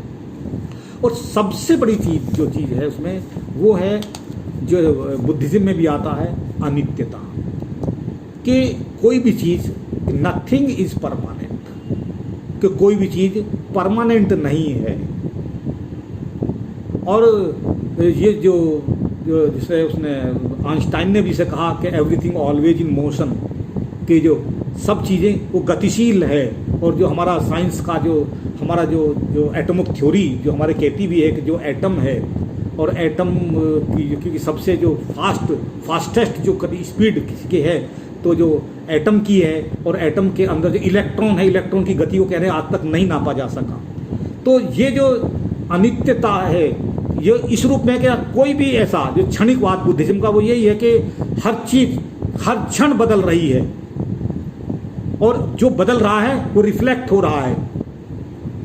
और सबसे बड़ी जो चीज़ है उसमें, वो है जो बुद्धिज्म में भी आता है, अनित्यता। कि कोई भी चीज़, नथिंग इज परमानेंट, कि कोई भी चीज़ परमानेंट नहीं है। और ये जो जिसे उसने आइंस्टाइन ने भी इसे कहा कि एवरीथिंग ऑलवेज इन मोशन, कि जो सब चीज़ें वो गतिशील है। और जो हमारा साइंस का हमारा जो एटॉमिक थ्योरी जो हमारे कहती भी है कि जो एटम है और एटम की क्योंकि सबसे जो फास्टेस्ट जो कभी स्पीड की है, तो जो एटम की है और एटम के अंदर जो इलेक्ट्रॉन है, इलेक्ट्रॉन की गति को कह रहे हैं आज तक नहीं नापा जा सका। तो ये जो अनित्यता है, ये इस रूप में क्या कोई भी ऐसा जो क्षणिकवाद बुद्धिज्म का वो यही है कि हर चीज़ हर क्षण बदल रही है और जो बदल रहा है वो रिफ्लेक्ट हो रहा है।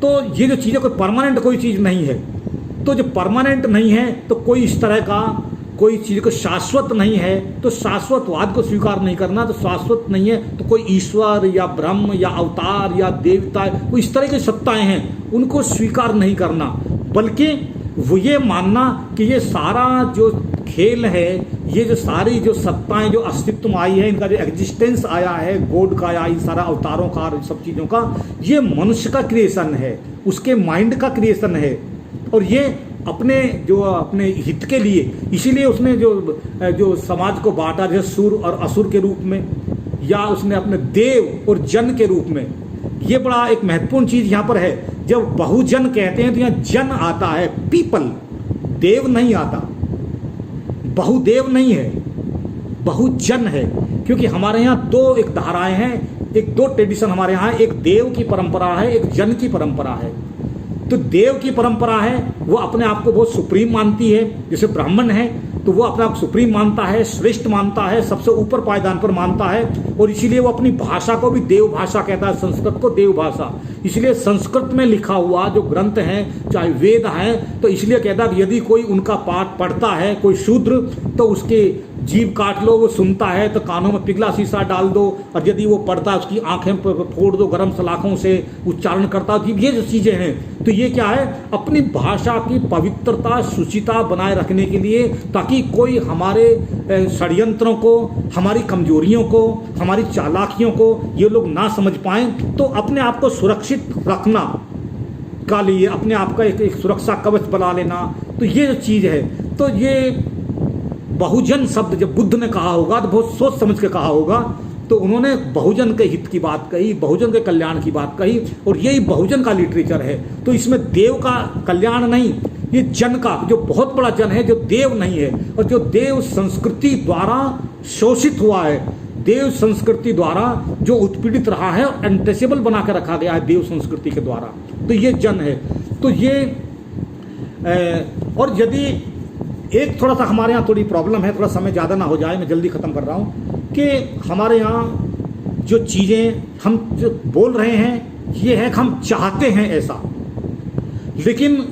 तो ये जो चीज़ है, कोई परमानेंट कोई चीज़ नहीं है। तो जो परमानेंट नहीं है तो कोई इस तरह का कोई चीज़ को शाश्वत नहीं है, तो शाश्वतवाद को स्वीकार नहीं करना। तो शाश्वत नहीं है तो कोई ईश्वर या ब्रह्म या अवतार या देवता, कोई इस तरह की सत्ताएं हैं, उनको स्वीकार नहीं करना, बल्कि वो ये मानना कि ये सारा जो खेल है, ये जो सारी जो सत्ताएं जो अस्तित्व में आई है, इनका जो एग्जिस्टेंस आया है, गॉड का आया, इन सारा अवतारों का, सब चीज़ों का, ये मनुष्य का क्रिएशन है, उसके माइंड का क्रिएशन है। और ये अपने हित के लिए, इसीलिए उसने जो समाज को बांटा, जैसे सुर और असुर के रूप में, या उसने अपने देव और जन के रूप में। ये बड़ा एक महत्वपूर्ण चीज यहाँ पर है। जब बहुजन कहते हैं तो यहाँ जन आता है, पीपल, देव नहीं आता, बहुदेव नहीं है, बहुजन है। क्योंकि हमारे यहाँ एक धाराएं हैं, दो ट्रेडिशन हमारे यहाँ, एक देव की परंपरा है, एक जन की परंपरा है। तो देव की परंपरा है, वो अपने आप को बहुत सुप्रीम मानती है। जैसे ब्राह्मण है तो वो अपने आप को सुप्रीम मानता है, श्रेष्ठ मानता है, सबसे ऊपर पायदान पर मानता है। और इसीलिए वो अपनी भाषा को भी देव भाषा कहता है, संस्कृत को देव भाषा। इसलिए संस्कृत में लिखा हुआ जो ग्रंथ हैं, चाहे वेद हैं, तो इसलिए कहता है कि यदि कोई उनका पाठ पढ़ता है, कोई शूद्र, तो उसके जीभ काट लो, वो सुनता है तो कानों में पिघला शीशा डाल दो, और यदि वो पढ़ता है उसकी आंखें फोड़ दो गर्म सलाखों से, उच्चारण करता है। ये जो चीज़ें हैं, तो ये क्या है, अपनी भाषा की पवित्रता, शुचिता बनाए रखने के लिए, ताकि कोई हमारे षड्यंत्रों को, हमारी कमजोरियों को, हमारी चालाकियों को ये लोग ना समझ पाएं। तो अपने आप को सुरक्षित रखना का लिए अपने आप का एक सुरक्षा कवच बना लेना, तो ये जो चीज़ है। तो ये बहुजन शब्द जब बुद्ध ने कहा होगा तो बहुत सोच समझ के कहा होगा। तो उन्होंने बहुजन के हित की बात कही, बहुजन के कल्याण की बात कही, और यही बहुजन का लिटरेचर है। तो इसमें देव का कल्याण नहीं, ये जन का, जो बहुत बड़ा जन है, जो देव नहीं है, और जो देव संस्कृति द्वारा शोषित हुआ है, देव संस्कृति द्वारा जो उत्पीड़ित रहा है, अनटचेबल बना के रखा गया है देव संस्कृति के द्वारा, तो ये जन है। तो ये और यदि एक थोड़ा सा हमारे यहाँ थोड़ी प्रॉब्लम है, थोड़ा समय ज़्यादा ना हो जाए, मैं जल्दी ख़त्म कर रहा हूँ, कि हमारे यहाँ जो चीज़ें हम जो बोल रहे हैं ये है कि हम चाहते हैं ऐसा, लेकिन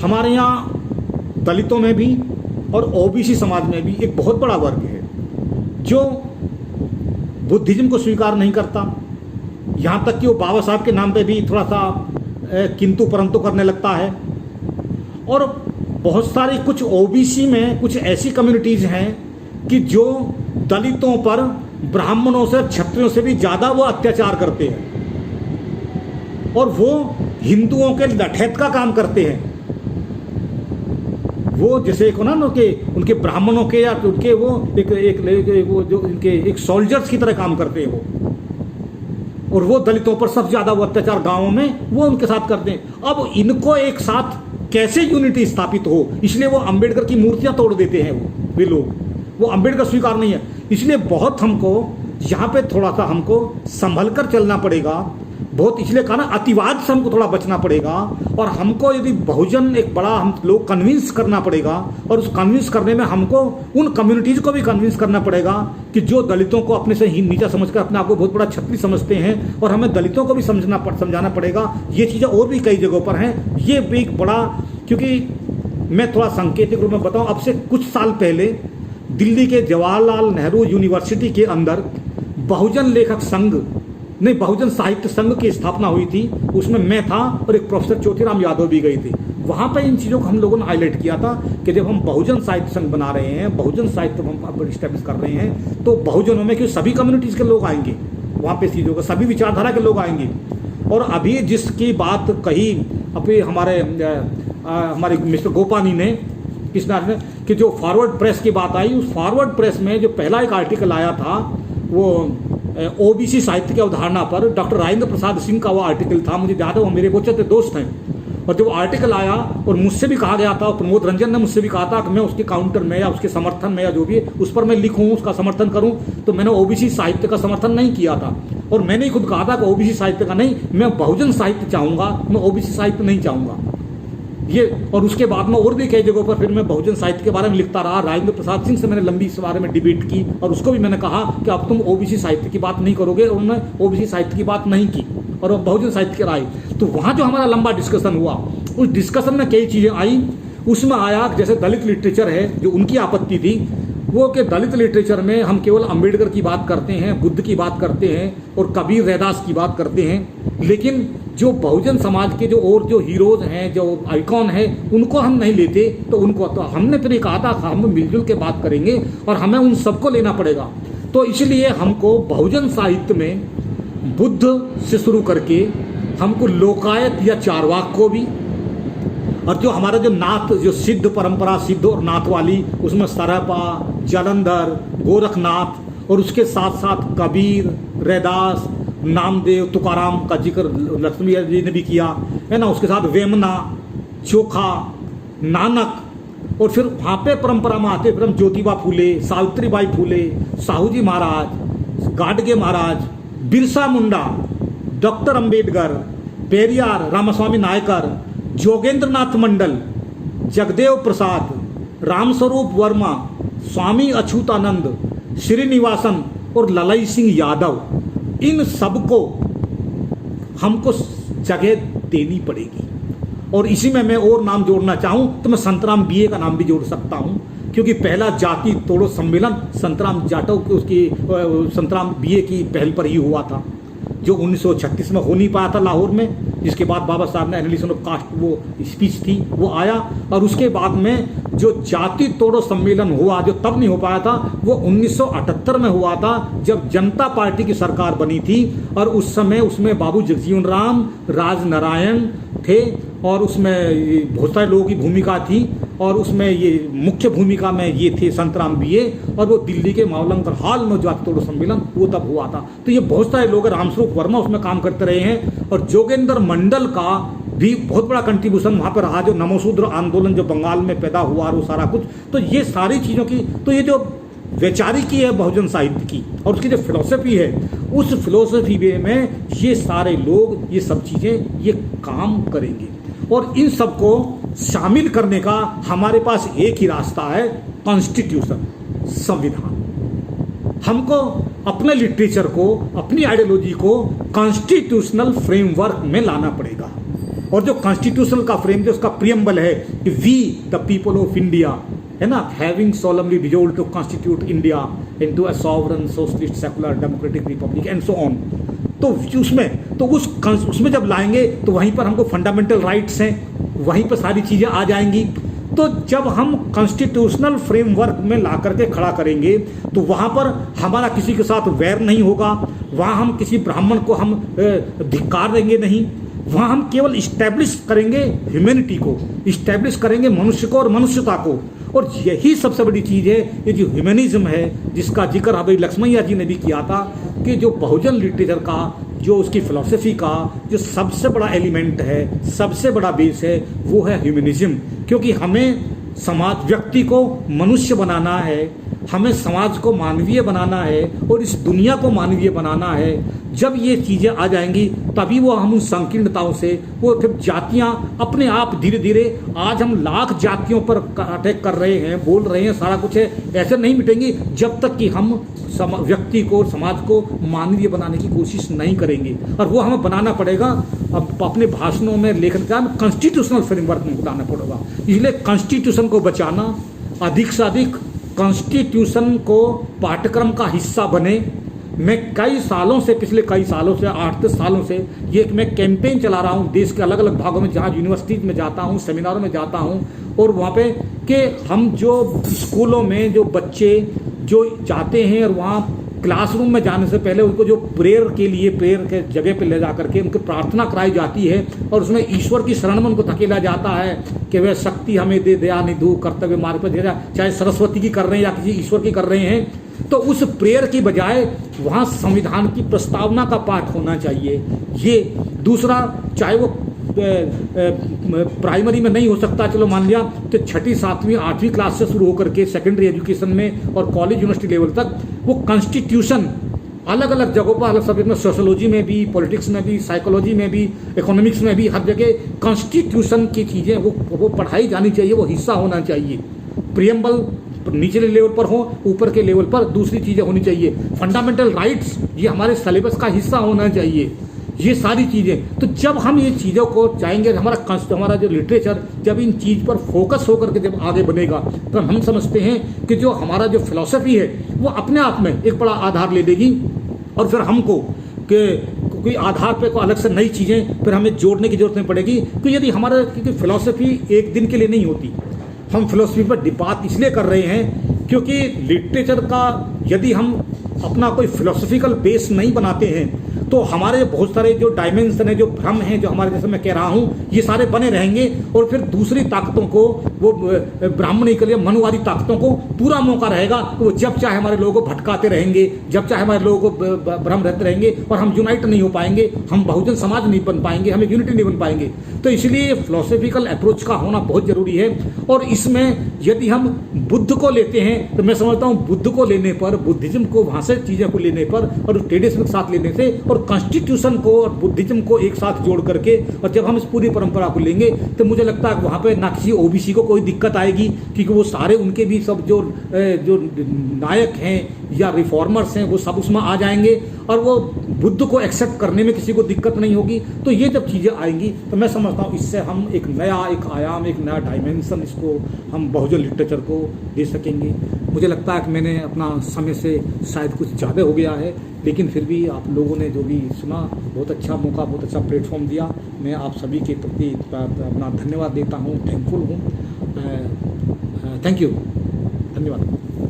हमारे यहाँ दलितों में भी और ओबीसी समाज में भी एक बहुत बड़ा वर्ग है जो बुद्धिज्म को स्वीकार नहीं करता। यहाँ तक कि वो बाबा साहब के नाम पे भी थोड़ा सा किंतु परंतु करने लगता है। और बहुत सारी कुछ ओबीसी में कुछ ऐसी कम्युनिटीज़ हैं कि जो दलितों पर ब्राह्मणों से, क्षत्रियों से भी ज़्यादा वो अत्याचार करते हैं, और वो हिंदुओं के लठैत का काम करते हैं। वो जैसे एक ना उनके ब्राह्मणों के, या उनके वो वो जो इनके एक सोल्जर्स की तरह काम करते हैं वो, और वो दलितों पर सबसे ज़्यादा वो अत्याचार गाँवों में वो उनके साथ करते हैं। अब इनको एक साथ कैसे यूनिटी स्थापित हो, इसलिए वो अंबेडकर की मूर्तियां तोड़ देते हैं वे लोग, वो अंबेडकर स्वीकार नहीं है। इसलिए बहुत हमको यहाँ पे थोड़ा सा हमको संभल कर चलना पड़ेगा, बहुत, इसलिए कहा ना अतिवाद से हमको थोड़ा बचना पड़ेगा। और हमको यदि बहुजन एक बड़ा हम लोग कन्विंस करना पड़ेगा, और उस कन्विंस करने में हमको उन कम्युनिटीज़ को भी कन्विंस करना पड़ेगा कि जो दलितों को अपने से ही नीचा समझकर अपने आप को बहुत बड़ा छत्री समझते हैं, और हमें दलितों को भी समझाना पड़ेगा। ये चीज़ें और भी कई जगहों पर हैं। ये भी एक बड़ा, क्योंकि मैं थोड़ा सांकेतिक रूप में बताऊँ, अब से कुछ साल पहले दिल्ली के जवाहरलाल नेहरू यूनिवर्सिटी के अंदर बहुजन लेखक संघ, नहीं बहुजन साहित्य संघ की स्थापना हुई थी। उसमें मैं था और एक प्रोफेसर चौथीराम यादव भी गए थे। वहाँ पर इन चीज़ों को हम लोगों ने हाईलाइट किया था कि जब हम बहुजन साहित्य संघ बना रहे हैं, बहुजन साहित्य हम इस्टेब्लिश कर रहे हैं, तो बहुजनों में क्यों सभी कम्युनिटीज़ के लोग आएंगे वहाँ पे, चीज़ों का सभी विचारधारा के लोग आएंगे। और अभी जिसकी बात कही अभी हमारे मिस्टर गोपानी ने, कृष्णा ने, कि जो फॉरवर्ड प्रेस की बात आई, उस फॉरवर्ड प्रेस में जो पहला एक आर्टिकल आया था वो ओबीसी साहित्य की अवधारणा पर, डॉक्टर राजेंद्र प्रसाद सिंह का वो आर्टिकल था, मुझे याद है, वो मेरे बहुत अच्छे दोस्त हैं। और जब आर्टिकल आया और मुझसे भी कहा गया था, और प्रमोद रंजन ने मुझसे भी कहा था कि मैं उसके काउंटर में या उसके समर्थन में या जो भी उस पर मैं लिखूं, उसका समर्थन करूं, तो मैंने ओबीसी साहित्य का समर्थन नहीं किया था। और मैंने ही खुद कहा था कि ओबीसी साहित्य का नहीं, मैं बहुजन साहित्य चाहूँगा, मैं ओबीसी साहित्य नहीं चाहूँगा ये। और उसके बाद में और भी कई जगहों पर फिर मैं बहुजन साहित्य के बारे में लिखता रहा। राजेंद्र प्रसाद सिंह से मैंने लंबी इस बारे में डिबेट की, और उसको भी मैंने कहा कि अब तुम ओबीसी साहित्य की बात नहीं करोगे, और उन्होंने ओबीसी साहित्य की बात नहीं की और वो बहुजन साहित्य की राय। तो वहाँ जो हमारा लंबा डिस्कशन हुआ, उस डिस्कशन में कई चीज़ें आई। उसमें आया जैसे दलित लिटरेचर है, जो उनकी आपत्ति थी वो कि दलित लिटरेचर में हम केवल अंबेडकर की बात करते हैं, बुद्ध की बात करते हैं और कबीर रैदास की बात करते हैं, लेकिन जो बहुजन समाज के जो और जो हीरोज हैं, जो आइकॉन हैं, उनको हम नहीं लेते तो उनको तो हमने फिर कहा था हम मिलजुल के बात करेंगे और हमें उन सबको लेना पड़ेगा। तो इसलिए हमको बहुजन साहित्य में बुद्ध से शुरू करके हमको लोकायत या चारवाक को भी, और जो हमारा जो नाथ जो सिद्ध परंपरा सिद्ध और नाथ वाली, उसमें सरपा, जालंधर, गोरखनाथ, और उसके साथ साथ कबीर, रैदास, नामदेव, तुकाराम का जिक्र लक्ष्मी जी ने भी किया है ना, उसके साथ वेमना, चोखा, नानक, और फिर वहाँ पे परंपरा में आते फिर हम ज्योतिबा फूले, सावित्रीबाई फूले, साहू जी महाराज, गाडगे महाराज, बिरसा मुंडा, डॉक्टर अंबेडकर, पेरियार, रामास्वामी नायकर, जोगेंद्रनाथ मंडल, जगदेव प्रसाद, रामस्वरूप वर्मा, स्वामी अछूतानंद, श्रीनिवासन और ललाई सिंह यादव, इन सबको हमको जगह देनी पड़ेगी। और इसी में मैं और नाम जोड़ना चाहूँ तो मैं संतराम बीए का नाम भी जोड़ सकता हूँ, क्योंकि पहला जाति तोड़ो सम्मेलन संतराम जाटव की उसकी संतराम बीए की पहल पर ही हुआ था, जो 1936 में हो नहीं पाया था लाहौर में, जिसके बाद बाबा साहब ने एनालिसिस ऑफ कास्ट वो स्पीच थी वो आया, और उसके बाद में जो जाति तोड़ो सम्मेलन हुआ जो तब नहीं हो पाया था वो 1978 में हुआ था, जब जनता पार्टी की सरकार बनी थी, और उस समय उसमें बाबू जगजीवन राम, राजनारायण थे, और उसमें बहुत सारे लोगों की भूमिका थी, और उसमें ये मुख्य भूमिका में ये थे संतराम बीए, और वो दिल्ली के मावलंकर हॉल में जाति तोड़ो सम्मेलन वो तब हुआ था। तो ये बहुत सारे लोग, रामस्वरूप वर्मा उसमें काम करते रहे हैं, और जोगेंद्र मंडल का भी बहुत बड़ा कंट्रीब्यूशन वहाँ पर रहा, जो नमोसूत्र आंदोलन जो बंगाल में पैदा हुआ और वो सारा कुछ। तो ये सारी चीज़ों की, तो ये जो वैचारिकी है बहुजन साहित्य की और उसकी जो फिलॉसफी है, उस फिलॉसफी में ये सारे लोग ये सब चीज़ें ये काम करेंगे, और इन सबको शामिल करने का हमारे पास एक ही रास्ता है, कॉन्स्टिट्यूशन, संविधान। हमको अपने लिटरेचर को, अपनी आइडियोलॉजी को कॉन्स्टिट्यूशनल फ्रेमवर्क में लाना पड़ेगा, और जो कॉन्स्टिट्यूशनल का फ्रेम जो उसका प्रियम्बल है कि we the people of India, है ना, having solemnly resolved to constitute India into a sovereign socialist secular democratic republic and so on. तो उसमें जब लाएंगे तो वहीं पर हमको फंडामेंटल राइट्स हैं, वहीं पर सारी चीज़ें आ जाएंगी। तो जब हम कॉन्स्टिट्यूशनल फ्रेमवर्क में ला करके खड़ा करेंगे तो वहाँ पर हमारा किसी के साथ वैर नहीं होगा, वहाँ हम किसी ब्राह्मण को हम धिक्कार देंगे नहीं, वहाँ हम केवल इस्टेब्लिश करेंगे ह्यूमैनिटी को, इस्टेब्लिश करेंगे मनुष्य को और मनुष्यता को। और यही सबसे बड़ी चीज़ है, ये जो ह्यूमनिज्म है जिसका जिक्र अभी लक्ष्मैया जी ने भी किया था, कि जो बहुजन लिटरेचर का जो उसकी फिलॉसफी का जो सबसे बड़ा एलिमेंट है, सबसे बड़ा बेस है, वो है ह्यूमनिज्म। क्योंकि हमें समाज, व्यक्ति को मनुष्य बनाना है, हमें समाज को मानवीय बनाना है और इस दुनिया को मानवीय बनाना है। जब ये चीज़ें आ जाएंगी तभी वो हम उन संकीर्णताओं से, वो फिर जातियाँ अपने आप धीरे धीरे, आज हम लाख जातियों पर अटैक कर रहे हैं, बोल रहे हैं, सारा कुछ है, ऐसे नहीं मिटेंगी जब तक कि हम व्यक्ति को, समाज को मानवीय बनाने की कोशिश नहीं करेंगे। और वो हमें बनाना पड़ेगा अब अपने भाषणों में, लेखन का कॉन्स्टिट्यूशनल फ्रेमवर्क में बताना पड़ेगा। इसलिए कॉन्स्टिट्यूशन को बचाना, अधिक से अधिक कॉन्स्टिट्यूशन को पाठ्यक्रम का हिस्सा बने। मैं कई सालों से, पिछले कई सालों से, 8-10 सालों से ये मैं कैंपेन चला रहा हूँ देश के अलग अलग भागों में, जहाँ यूनिवर्सिटीज़ में जाता हूँ, सेमिनारों में जाता हूँ, और वहाँ पे कि हम जो स्कूलों में जो बच्चे जो जाते हैं और वहाँ क्लासरूम में जाने से पहले उनको जो प्रेयर के लिए, प्रेयर के जगह पे ले जा करके उनको प्रार्थना कराई जाती है, और उसमें ईश्वर की शरण में उनको धकेला जाता है कि वह शक्ति हमें दे, दया निधु, कर्तव्य मार्ग पर दे रहा, चाहे सरस्वती की कर रहे हैं या किसी ईश्वर की कर रहे हैं। तो उस प्रेयर की बजाय वहाँ संविधान की प्रस्तावना का पाठ होना चाहिए। ये दूसरा, चाहे वो प्राइमरी में नहीं हो सकता, चलो मान लिया, तो 6ठी, 7वीं, 8वीं क्लास से शुरू होकर के सेकेंडरी एजुकेशन में और कॉलेज यूनिवर्सिटी लेवल तक वो कॉन्स्टिट्यूशन अलग अलग जगहों पर, अलग सब्जेक्ट में, सोशोलॉजी में भी, पॉलिटिक्स में भी, साइकोलॉजी में भी, इकोनॉमिक्स में भी, हर जगह कॉन्स्टिट्यूशन की चीज़ें वो पढ़ाई जानी चाहिए, वो हिस्सा होना चाहिए। प्रियम्बल निचले लेवल पर हो, ऊपर के लेवल पर दूसरी चीज़ें होनी चाहिए। फंडामेंटल राइट्स ये हमारे सिलेबस का हिस्सा होना चाहिए, ये सारी चीज़ें। तो जब हम ये चीज़ों को चाहेंगे, हमारा जो लिटरेचर जब इन चीज़ पर फोकस होकर के जब आगे बनेगा, तो हम समझते हैं कि जो हमारा जो फिलॉसफी है वो अपने आप में एक बड़ा आधार ले लेगी। और फिर हमको कि कोई आधार पे कोई अलग से नई चीज़ें फिर हमें जोड़ने की जरूरत नहीं पड़ेगी। क्योंकि यदि हमारा, क्योंकि फिलॉसफी एक दिन के लिए नहीं होती, हम फिलॉसफी पर बात इसलिए कर रहे हैं क्योंकि लिटरेचर का यदि हम अपना कोई फिलोसफिकल बेस नहीं बनाते हैं तो हमारे बहुत सारे जो डायमेंशन है, जो भ्रम हैं, जो हमारे, जैसे मैं कह रहा हूँ, ये सारे बने रहेंगे और फिर दूसरी ताकतों को, वो ब्राह्मणी के लिए मनुवादी ताकतों को पूरा मौका रहेगा। वो जब चाहे हमारे लोगों को भटकाते रहेंगे, जब चाहे हमारे लोगों को भ्रम रहते रहेंगे और हम यूनाइट नहीं हो पाएंगे, हम बहुजन समाज नहीं बन पाएंगे, हम एक यूनिटी नहीं बन पाएंगे। तो इसलिए फिलोसफिकल अप्रोच का होना बहुत जरूरी है। और इसमें यदि हम बुद्ध को लेते हैं तो मैं समझता हूँ बुद्ध को लेने पर, बुद्धिज्म को वहाँ से चीज़ों को लेने पर और ट्रेडिशन के साथ लेने से और कॉन्स्टिट्यूशन को और बुद्धिज्म को एक साथ जोड़ करके, और जब हम इस पूरी परंपरा को लेंगे तो मुझे लगता है वहाँ पे ना किसी ओबीसी को कोई दिक्कत आएगी, क्योंकि वो सारे उनके भी सब जो नायक हैं या रिफॉर्मर्स हैं वो सब उसमें आ जाएंगे और वो बुद्ध को एक्सेप्ट करने में किसी को दिक्कत नहीं होगी। तो ये जब चीज़ें आएंगी तो मैं समझता हूँ इससे हम एक आयाम, एक नया डायमेंशन इसको हम बहुजन लिटरेचर को दे सकेंगे। मुझे लगता है कि मैंने अपना समय से शायद कुछ ज़्यादा हो गया है, लेकिन फिर भी आप लोगों ने जो भी सुना, बहुत अच्छा मौका, बहुत अच्छा प्लेटफॉर्म दिया। मैं आप सभी के प्रति अपना धन्यवाद देता हूँ, थैंकफुल हूँ। थैंक यू, धन्यवाद।